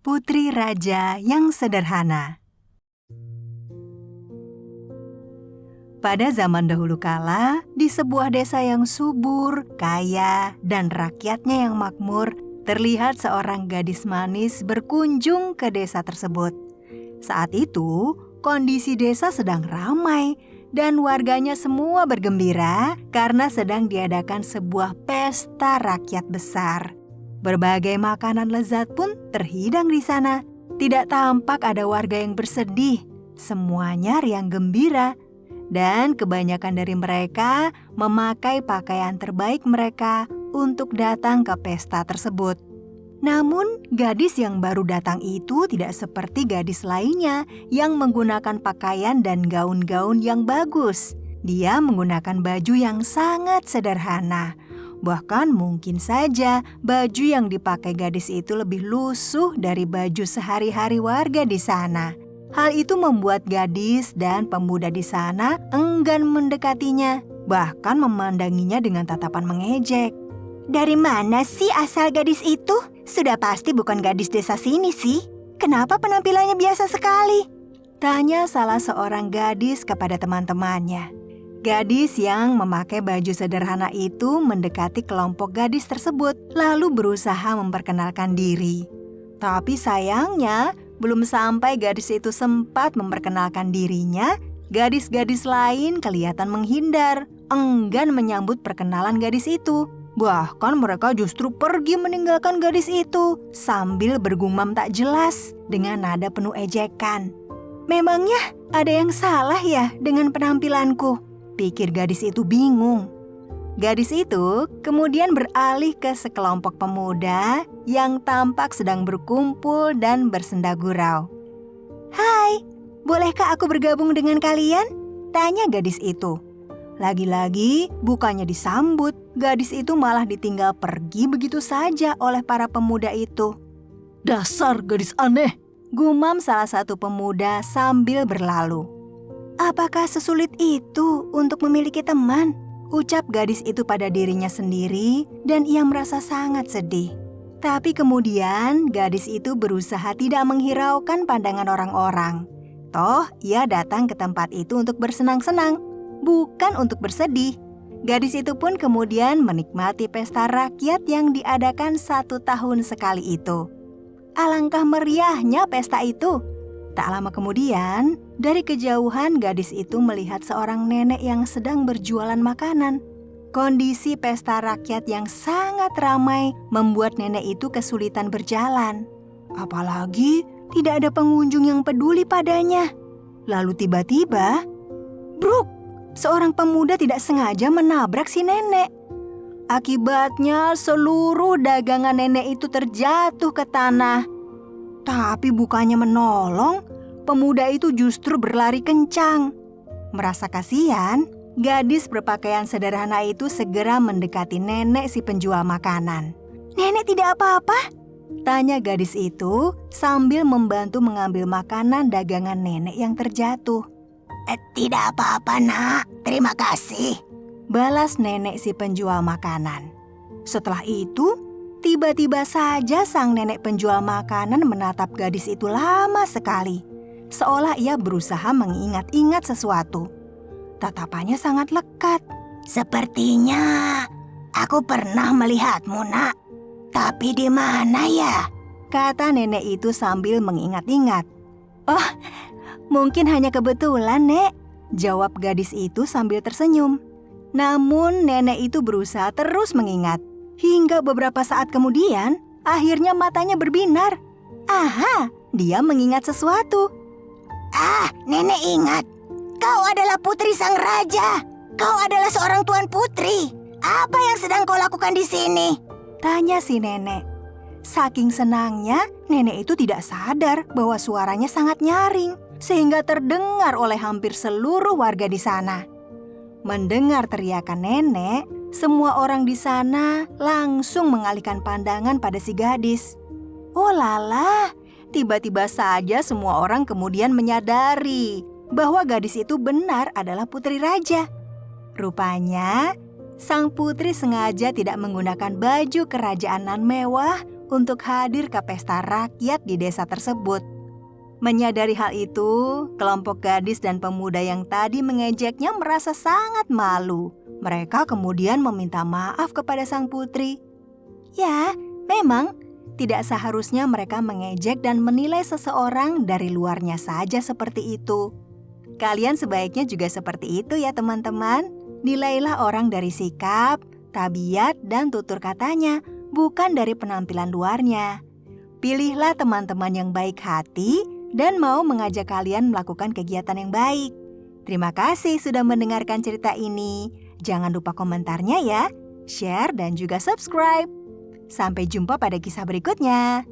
Putri Raja yang Sederhana. Pada zaman dahulu kala, di sebuah desa yang subur, kaya, dan rakyatnya yang makmur, terlihat seorang gadis manis berkunjung ke desa tersebut. Saat itu, kondisi desa sedang ramai dan warganya semua bergembira karena sedang diadakan sebuah pesta rakyat besar. Berbagai makanan lezat pun terhidang di sana. Tidak tampak ada warga yang bersedih. Semuanya riang gembira. Dan kebanyakan dari mereka memakai pakaian terbaik mereka untuk datang ke pesta tersebut. Namun, gadis yang baru datang itu tidak seperti gadis lainnya yang menggunakan pakaian dan gaun-gaun yang bagus. Dia menggunakan baju yang sangat sederhana. Bahkan mungkin saja baju yang dipakai gadis itu lebih lusuh dari baju sehari-hari warga di sana. Hal itu membuat gadis dan pemuda di sana enggan mendekatinya, bahkan memandanginya dengan tatapan mengejek. "Dari mana sih asal gadis itu? Sudah pasti bukan gadis desa sini sih. Kenapa penampilannya biasa sekali?" tanya salah seorang gadis kepada teman-temannya. Gadis yang memakai baju sederhana itu mendekati kelompok gadis tersebut, lalu berusaha memperkenalkan diri. Tapi sayangnya, belum sampai gadis itu sempat memperkenalkan dirinya, gadis-gadis lain kelihatan menghindar, enggan menyambut perkenalan gadis itu. Bahkan mereka justru pergi meninggalkan gadis itu sambil bergumam tak jelas dengan nada penuh ejekan. "Memangnya ada yang salah ya dengan penampilanku?" pikir gadis itu bingung. Gadis itu kemudian beralih ke sekelompok pemuda yang tampak sedang berkumpul dan bersenda gurau. "Hai, bolehkah aku bergabung dengan kalian?" tanya gadis itu. Lagi-lagi bukannya disambut, gadis itu malah ditinggal pergi begitu saja oleh para pemuda itu. "Dasar gadis aneh," gumam salah satu pemuda sambil berlalu. "Apakah sesulit itu untuk memiliki teman?" ucap gadis itu pada dirinya sendiri dan ia merasa sangat sedih. Tapi kemudian gadis itu berusaha tidak menghiraukan pandangan orang-orang. Toh ia datang ke tempat itu untuk bersenang-senang, bukan untuk bersedih. Gadis itu pun kemudian menikmati pesta rakyat yang diadakan 1 tahun sekali itu. Alangkah meriahnya pesta itu. Tak lama kemudian, dari kejauhan gadis itu melihat seorang nenek yang sedang berjualan makanan. Kondisi pesta rakyat yang sangat ramai membuat nenek itu kesulitan berjalan. Apalagi tidak ada pengunjung yang peduli padanya. Lalu tiba-tiba, bruk, seorang pemuda tidak sengaja menabrak si nenek. Akibatnya seluruh dagangan nenek itu terjatuh ke tanah. Tapi bukannya menolong, pemuda itu justru berlari kencang. Merasa kasihan, gadis berpakaian sederhana itu segera mendekati nenek si penjual makanan. "Nenek tidak apa-apa?" tanya gadis itu sambil membantu mengambil makanan dagangan nenek yang terjatuh. "Tidak apa-apa, Nak. Terima kasih," balas nenek si penjual makanan. Setelah itu, tiba-tiba saja sang nenek penjual makanan menatap gadis itu lama sekali, seolah ia berusaha mengingat-ingat sesuatu. Tatapannya sangat lekat. "Sepertinya aku pernah melihatmu, Nak. Tapi di mana ya?" kata nenek itu sambil mengingat-ingat. "Oh, mungkin hanya kebetulan, Nek," jawab gadis itu sambil tersenyum. Namun nenek itu berusaha terus mengingat. Hingga beberapa saat kemudian, akhirnya matanya berbinar. Aha, dia mengingat sesuatu. "Ah, nenek ingat. Kau adalah putri sang raja. Kau adalah seorang tuan putri. Apa yang sedang kau lakukan di sini?" tanya si nenek. Saking senangnya, nenek itu tidak sadar bahwa suaranya sangat nyaring, sehingga terdengar oleh hampir seluruh warga di sana. Mendengar teriakan nenek, semua orang di sana langsung mengalihkan pandangan pada si gadis. Oh lala, tiba-tiba saja semua orang kemudian menyadari bahwa gadis itu benar adalah putri raja. Rupanya, sang putri sengaja tidak menggunakan baju kerajaan nan mewah untuk hadir ke pesta rakyat di desa tersebut. Menyadari hal itu, kelompok gadis dan pemuda yang tadi mengejeknya merasa sangat malu. Mereka kemudian meminta maaf kepada sang putri. Ya, memang tidak seharusnya mereka mengejek dan menilai seseorang dari luarnya saja seperti itu. Kalian sebaiknya juga seperti itu ya teman-teman. Nilailah orang dari sikap, tabiat, dan tutur katanya, bukan dari penampilan luarnya. Pilihlah teman-teman yang baik hati dan mau mengajak kalian melakukan kegiatan yang baik. Terima kasih sudah mendengarkan cerita ini. Jangan lupa komentarnya ya, share dan juga subscribe. Sampai jumpa pada kisah berikutnya.